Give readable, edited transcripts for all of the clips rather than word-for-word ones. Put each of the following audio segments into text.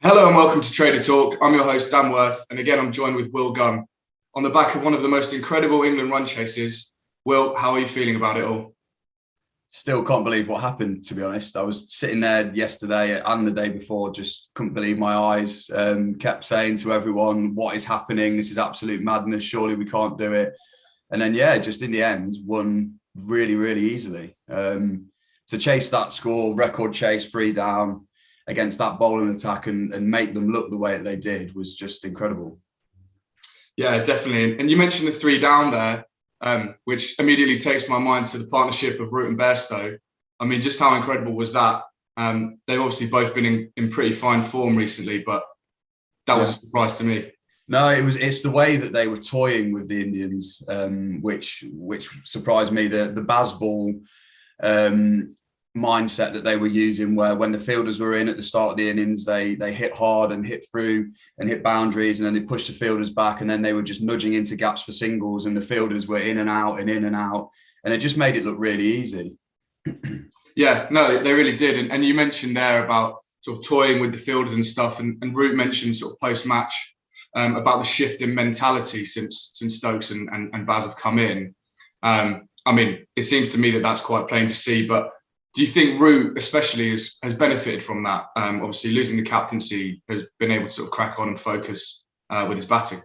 Hello and welcome to Trader Talk. I'm your host, Dan Worth, and again, I'm joined with Will Gunn. On the back of one of the most incredible England run chases, Will, how are you feeling about it all? Still can't believe what happened, to be honest. I was sitting there yesterday and the day before, just couldn't believe my eyes, kept saying to everyone, what is happening? This is absolute madness. Surely we can't do it. And then, just in the end, won really, really easily. To chase that score, record chase, 3 down against that bowling attack and make them look the way that they did was just incredible. Yeah, definitely. And you mentioned the 3 down there, which immediately takes my mind to the partnership of Root and Bairstow. I mean, just how incredible was that? They've obviously both been in pretty fine form recently, but that was a surprise to me. No, it's the way that they were toying with the Indians, which surprised me. The Bazball mindset that they were using, where when the fielders were in at the start of the innings, they hit hard and hit through and hit boundaries, and then they pushed the fielders back, and then they were just nudging into gaps for singles, and the fielders were in and out and in and out, and it just made it look really easy. Yeah, no, they really did. And you mentioned there about sort of toying with the fielders and stuff, and Root mentioned sort of post-match about the shift in mentality since Stokes and Baz have come in. I mean, it seems to me that that's quite plain to see, but do you think Root especially has benefited from that? Obviously, losing the captaincy, has been able to sort of crack on and focus with his batting.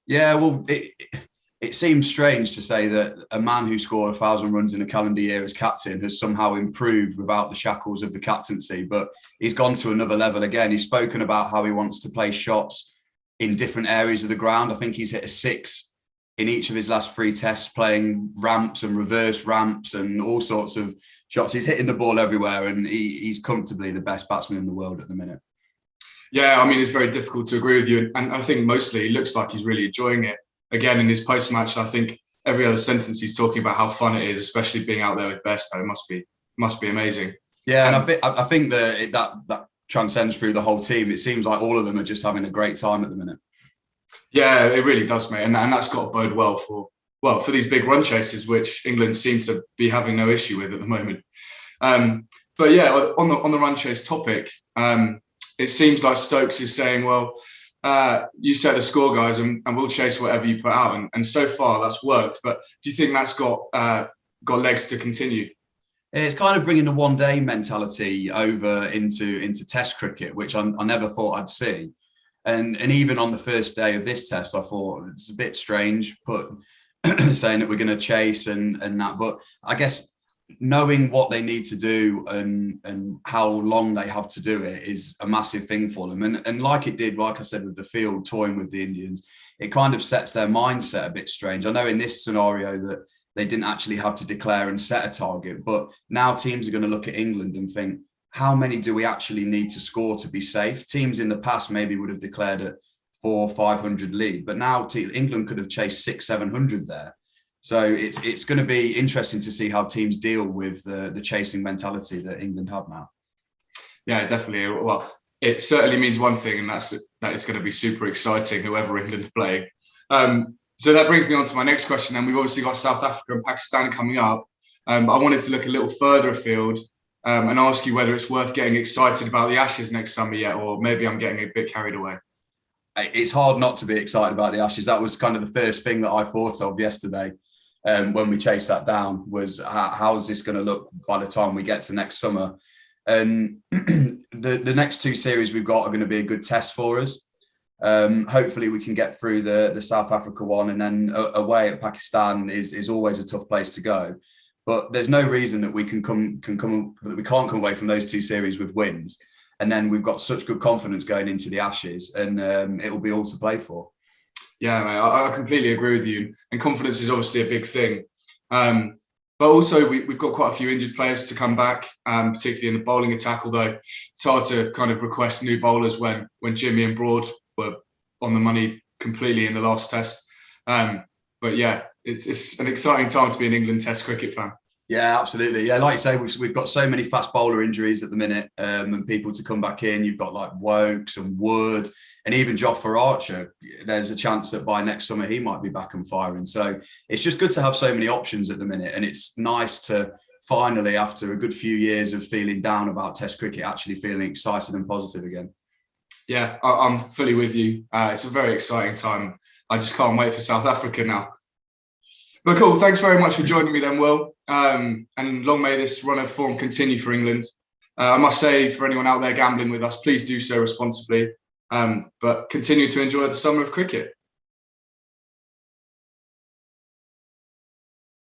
Yeah, well, it seems strange to say that a man who scored 1,000 runs in a calendar year as captain has somehow improved without the shackles of the captaincy, but he's gone to another level again. He's spoken about how he wants to play shots in different areas of the ground. I think he's hit a 6 in each of his last 3 tests, playing ramps and reverse ramps and all sorts of shots. He's hitting the ball everywhere, and he's comfortably the best batsman in the world at the minute. Yeah, I mean, it's very difficult to agree with you. And I think mostly it looks like he's really enjoying it. Again, in his post-match, I think every other sentence he's talking about how fun it is, especially being out there with Bairstow. It must be amazing. Yeah, and I think that transcends through the whole team. It seems like all of them are just having a great time at the minute. Yeah, it really does, mate. And that's got to bode well for these big run chases, which England seem to be having no issue with at the moment. But yeah, on the run chase topic, it seems like Stokes is saying, well, you set the score, guys, and we'll chase whatever you put out. And so far that's worked. But do you think that's got legs to continue? It's kind of bringing the one-day mentality over into Test cricket, which I never thought I'd see. And even on the first day of this test, I thought it's a bit strange, but saying that we're going to chase and that. But I guess knowing what they need to do and how long they have to do it is a massive thing for them. And like it did, like I said, with the field toying with the Indians, it kind of sets their mindset a bit strange. I know in this scenario that they didn't actually have to declare and set a target, but now teams are going to look at England and think, how many do we actually need to score to be safe? Teams in the past maybe would have declared a 400-500 lead, but now England could have chased 600-700 there. So it's going to be interesting to see how teams deal with the chasing mentality that England have now. Yeah, definitely. Well, it certainly means one thing, and that it's going to be super exciting, whoever England are playing. So that brings me on to my next question. And we've obviously got South Africa and Pakistan coming up. I wanted to look a little further afield and ask you whether it's worth getting excited about the Ashes next summer yet, or maybe I'm getting a bit carried away. It's hard not to be excited about the Ashes. That was kind of the first thing that I thought of yesterday when we chased that down, was how is this going to look by the time we get to next summer? And the next 2 series we've got are going to be a good test for us. Hopefully we can get through the South Africa one, and then away at Pakistan is always a tough place to go. But there's no reason that we can't come away from those 2 series with wins. And then we've got such good confidence going into the Ashes, and it will be all to play for. Yeah, mate, I completely agree with you. And confidence is obviously a big thing. But also we've got quite a few injured players to come back, particularly in the bowling attack, although it's hard to kind of request new bowlers when Jimmy and Broad were on the money completely in the last test. But yeah, it's an exciting time to be an England Test cricket fan. Yeah, absolutely. Yeah, like you say, we've got so many fast bowler injuries at the minute, and people to come back in. You've got like Wokes and Wood, and even Jofra Archer. There's a chance that by next summer he might be back and firing. So it's just good to have so many options at the minute, and it's nice to finally, after a good few years of feeling down about Test cricket, actually feeling excited and positive again. Yeah, I'm fully with you. It's a very exciting time. I just can't wait for South Africa now. But cool, thanks very much for joining me then, Will. And long may this run of form continue for England. I must say, for anyone out there gambling with us, please do so responsibly. But continue to enjoy the summer of cricket.